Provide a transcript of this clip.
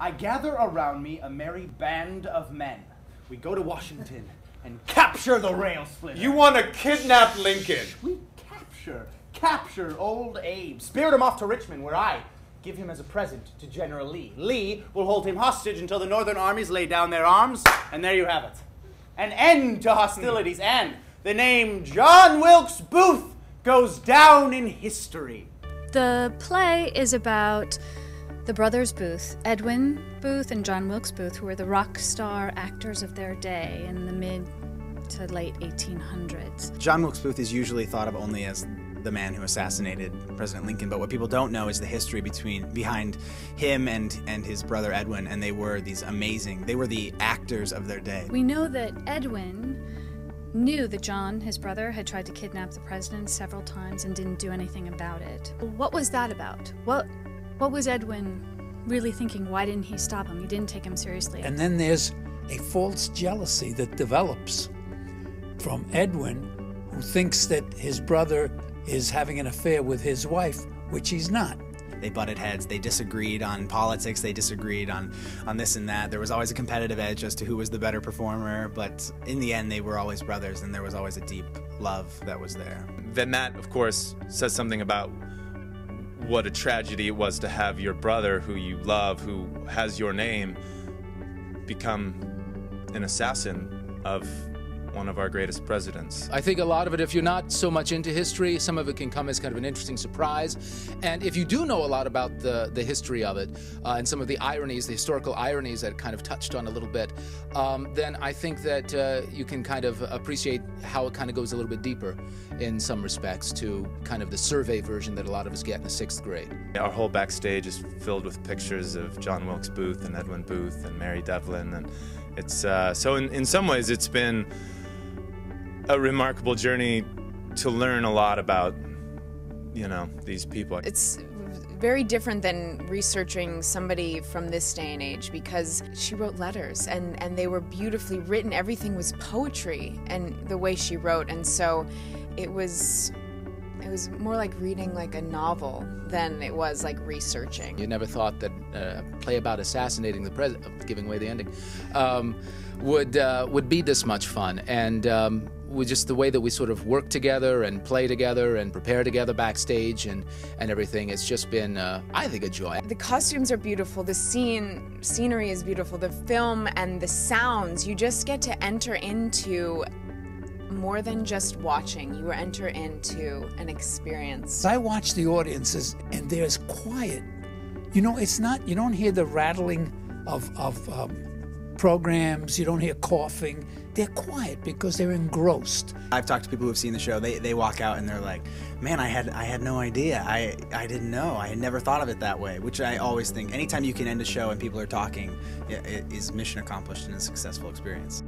I gather around me a merry band of men. We go to Washington and capture the rail splitter. You want to kidnap Lincoln? We capture old Abe, spirit him off to Richmond, where I give him as a present to General Lee. Lee will hold him hostage until the Northern armies lay down their arms, and there you have it. An end to hostilities, and the name John Wilkes Booth goes down in history. The play is about the brothers Booth, Edwin Booth and John Wilkes Booth, who were the rock star actors of their day in the mid to late 1800s. John Wilkes Booth is usually thought of only as the man who assassinated President Lincoln, but what people don't know is the history behind him and his brother Edwin, and they were the actors of their day. We know that Edwin knew that John, his brother, had tried to kidnap the president several times and didn't do anything about it. What was that about? What was Edwin really thinking? Why didn't he stop him? He didn't take him seriously. And then there's a false jealousy that develops from Edwin, who thinks that his brother is having an affair with his wife, which he's not. They butted heads, they disagreed on politics, they disagreed on this and that. There was always a competitive edge as to who was the better performer, but in the end they were always brothers, and there was always a deep love that was there. Then that, of course, says something about what a tragedy it was to have your brother, who you love, who has your name, become an assassin of one of our greatest presidents. I think a lot of it, if you're not so much into history, some of it can come as kind of an interesting surprise. And if you do know a lot about the history of it, and some of the ironies, the historical ironies that it kind of touched on a little bit, then I think that you can kind of appreciate how it kind of goes a little bit deeper in some respects to kind of the survey version that a lot of us get in the 6th grade. Our whole backstage is filled with pictures of John Wilkes Booth and Edwin Booth and Mary Devlin, and it's so in some ways it's been a remarkable journey to learn a lot about, you know, these people. It's very different than researching somebody from this day and age, because she wrote letters and they were beautifully written. Everything was poetry, and the way she wrote, and so it was more like reading like a novel than it was like researching. You never thought that a play about assassinating the president, giving away the ending, would be this much fun. And with just the way that we sort of work together and play together and prepare together backstage and everything, it's just been, I think, a joy. The costumes are beautiful, the scenery is beautiful, the film and the sounds, you just get to enter into more than just watching. You enter into an experience. I watch the audiences, and there's quiet. You know, it's not, you don't hear the rattling of programs, you don't hear coughing. They're quiet because they're engrossed. I've talked to people who have seen the show. They walk out and they're like, man, I had no idea. I didn't know. I had never thought of it that way, which I always think anytime you can end a show and people are talking, it is mission accomplished and a successful experience.